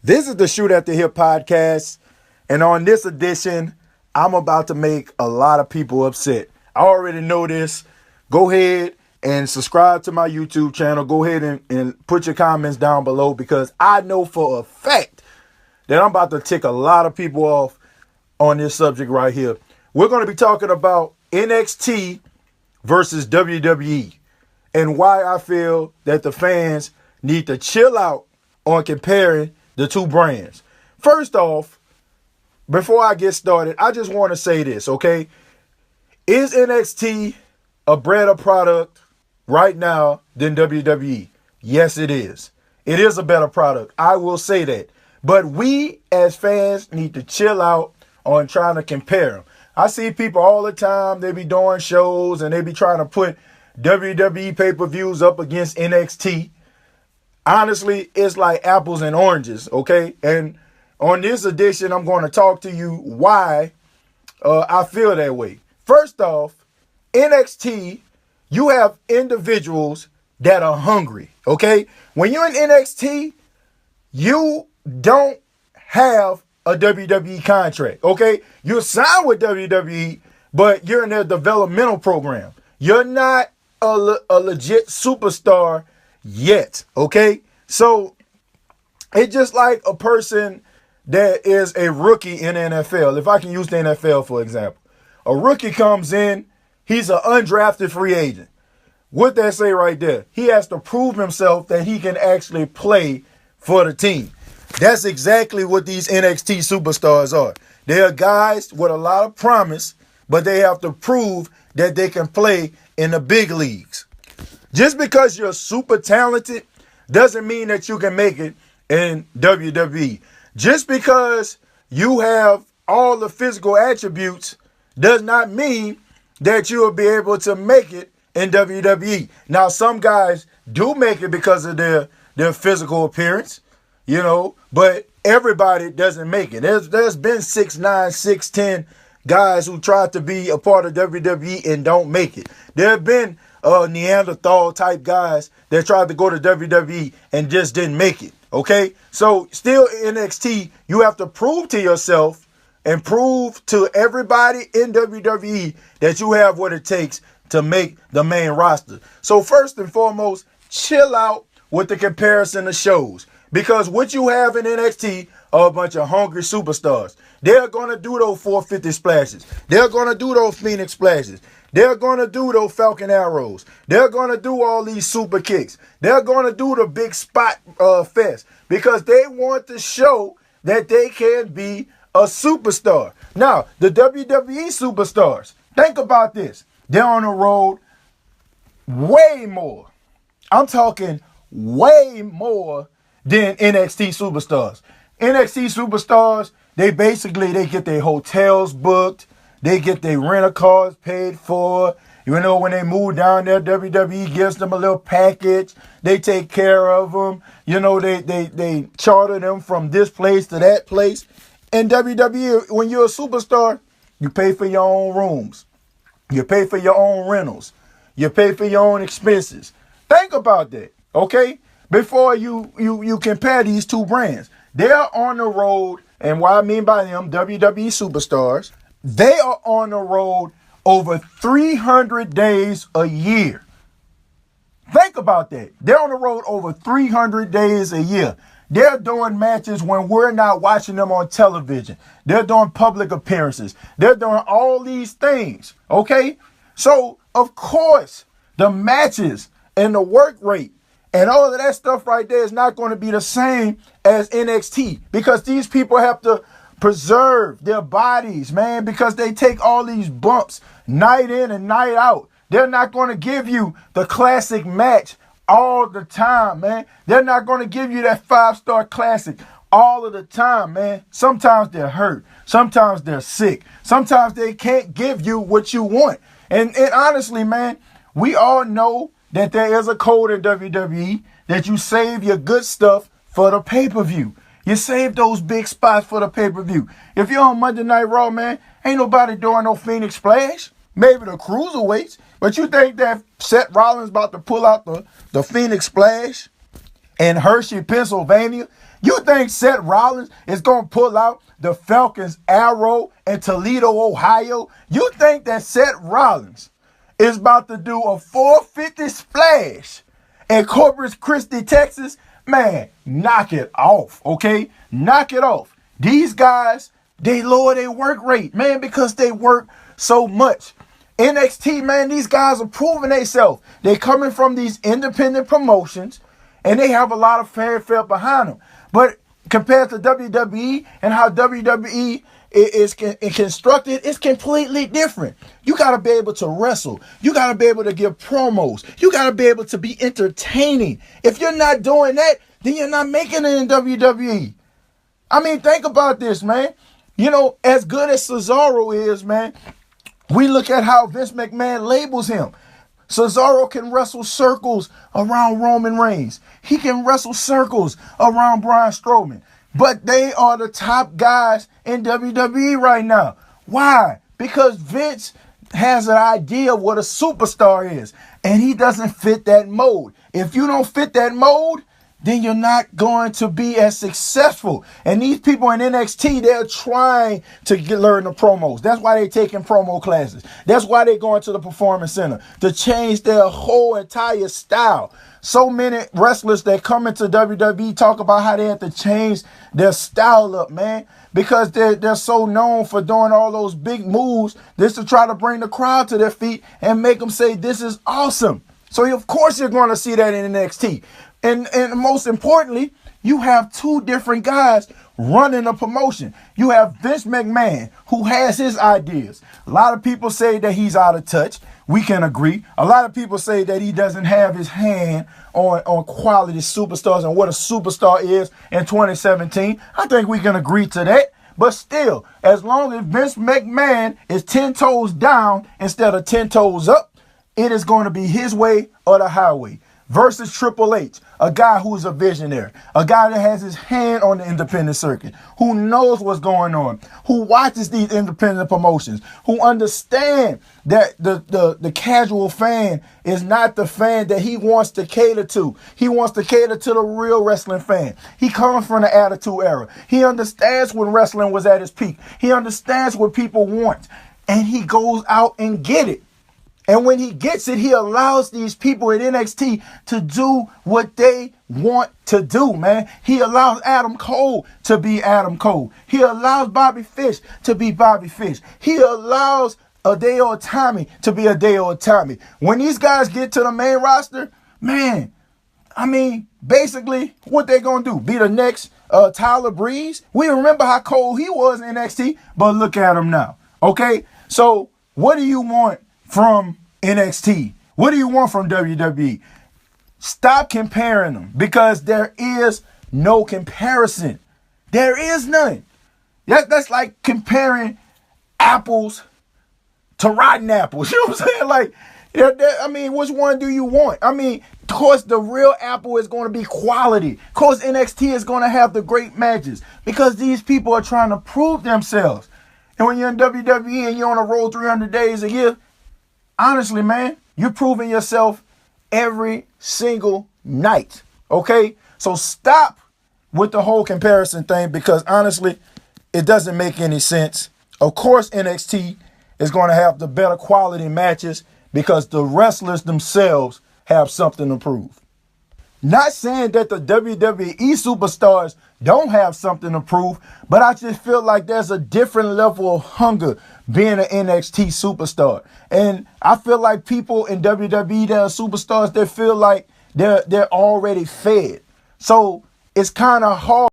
This is the Shoot at the Hip podcast, and on this edition, I'm about to make a lot of people upset. I already know this. Go ahead and subscribe to my YouTube channel. Go ahead and put your comments down below because I know for a fact that I'm about to tick a lot of people off on this subject right here. We're going to be talking about NXT versus WWE and why I feel that the fans need to chill out on comparing the two brands. First off, before I get started, I just want to say this, okay? Is NXT a better product right now than WWE? Yes, it is. It is a better product. I will say that. But we as fans need to chill out on trying to compare them. I see people all the time, they be doing shows and they be trying to put WWE pay-per-views up against NXT. Honestly, it's like apples and oranges, okay? And on this edition, I'm going to talk to you why I feel that way. First off, NXT, you have individuals that are hungry, okay? When you're in NXT, you don't have a WWE contract, okay? You're signed with WWE, but you're in their developmental program. You're not a legit superstar yet, okay? So it's just like a person that is a rookie in the NFL. If I can use the NFL for example, a rookie comes in, he's an undrafted free agent. What that say right there? He has to prove himself that he can actually play for the team. That's exactly what these NXT superstars are. They are guys with a lot of promise, but they have to prove that they can play in the big leagues. Just because you're super talented doesn't mean that you can make it in WWE. Just because you have all the physical attributes does not mean that you will be able to make it in WWE. Now, some guys do make it because of their physical appearance, you know, but everybody doesn't make it. There's been 6'9", 6'10" guys who tried to be a part of WWE and don't make it. There have been Neanderthal type guys that tried to go to WWE and just didn't make it. Okay, so still in NXT, you have to prove to yourself and prove to everybody in WWE that you have what it takes to make the main roster. So first and foremost, chill out with the comparison of shows, because what you have in NXT are a bunch of hungry superstars. They're going to do those 450 splashes. They're going to do those Phoenix splashes. They're going to do those Falcon arrows. They're going to do all these super kicks. They're going to do the big spot fest because they want to show that they can be a superstar. Now, the WWE superstars, think about this. They're on the road way more. I'm talking way more than NXT superstars. NXT superstars, they get their hotels booked. They get their rental cars paid for. You know, when they move down there, WWE gives them a little package. They take care of them. You know, they charter them from this place to that place. And WWE, when you're a superstar, you pay for your own rooms. You pay for your own rentals. You pay for your own expenses. Think about that, okay? Before you compare these two brands. They're on the road, and what I mean by them, WWE superstars, they are on the road over 300 days a year. Think about that. They're on the road over 300 days a year. They're doing matches when we're not watching them on television. They're doing public appearances. They're doing all these things, okay? So, of course, the matches and the work rate and all of that stuff right there is not going to be the same as NXT because these people have to preserve their bodies, man, because they take all these bumps night in and night out. They're not going to give you the classic match all the time, man. They're not going to give you that 5-star classic all of the time, man. Sometimes they're hurt. Sometimes they're sick. Sometimes they can't give you what you want. And honestly, man, we all know that there is a code in WWE that you save your good stuff for the pay-per-view. You save those big spots for the pay-per-view. If you're on Monday Night Raw, man, ain't nobody doing no Phoenix Splash. Maybe the cruiserweights. But you think that Seth Rollins about to pull out the Phoenix Splash in Hershey, Pennsylvania? You think Seth Rollins is going to pull out the Falcons arrow in Toledo, Ohio? You think that Seth Rollins is about to do a 450 splash in Corpus Christi, Texas? Man, knock it off, okay? Knock it off. These guys, they lower their work rate, man, because they work so much. NXT, man, these guys are proving themselves. They coming from these independent promotions, and they have a lot of fanfare behind them. But compared to WWE and how WWE is constructed, it's completely different. You got to be able to wrestle. You got to be able to give promos. You got to be able to be entertaining. If you're not doing that, then you're not making it in WWE. I mean, think about this, man. You know, as good as Cesaro is, man, we look at how Vince McMahon labels him. Cesaro can wrestle circles around Roman Reigns. He can wrestle circles around Braun Strowman. But they are the top guys in WWE right now. Why? Because Vince has an idea of what a superstar is, and he doesn't fit that mold. If you don't fit that mold, then you're not going to be as successful. And these people in NXT, they're trying to learn the promos. That's why they're taking promo classes. That's why they're going to the Performance Center to change their whole entire style. So many wrestlers that come into WWE talk about how they have to change their style up, man, because they're so known for doing all those big moves. This to try to bring the crowd to their feet and make them say, this is awesome. So, of course, you're going to see that in NXT. And most importantly, you have two different guys running a promotion. You have Vince McMahon, who has his ideas. A lot of people say that he's out of touch. We can agree. A lot of people say that he doesn't have his hand on quality superstars and what a superstar is in 2017. I think we can agree to that. But still, as long as Vince McMahon is 10 toes down instead of 10 toes up, it is going to be his way or the highway. Versus Triple H, a guy who's a visionary, a guy that has his hand on the independent circuit, who knows what's going on, who watches these independent promotions, who understand that the casual fan is not the fan that he wants to cater to. He wants to cater to the real wrestling fan. He comes from the Attitude Era. He understands when wrestling was at its peak. He understands what people want, and he goes out and get it. And when he gets it, he allows these people in NXT to do what they want to do, man. He allows Adam Cole to be Adam Cole. He allows Bobby Fish to be Bobby Fish. He allows Hideo Itami to be Hideo Itami. When these guys get to the main roster, man, I mean, basically, what they going to do? Be the next Tyler Breeze? We remember how cold he was in NXT, but look at him now, okay? So what do you want from NXT? What do you want from WWE? Stop comparing them, because there is no comparison. There is none. That's like comparing apples to rotten apples. You know what I'm saying? Like, I mean, which one do you want? I mean, of course, the real apple is going to be quality. Of course, NXT is going to have the great matches, because these people are trying to prove themselves. And when you're in WWE and you're on a roll 300 days a year, honestly, man, you're proving yourself every single night, okay? So stop with the whole comparison thing, because honestly, it doesn't make any sense. Of course, NXT is going to have the better quality matches because the wrestlers themselves have something to prove. Not saying that the WWE superstars don't have something to prove, but I just feel like there's a different level of hunger being an NXT superstar. And I feel like people in WWE that are superstars, they feel like they're already fed. So it's kind of hard.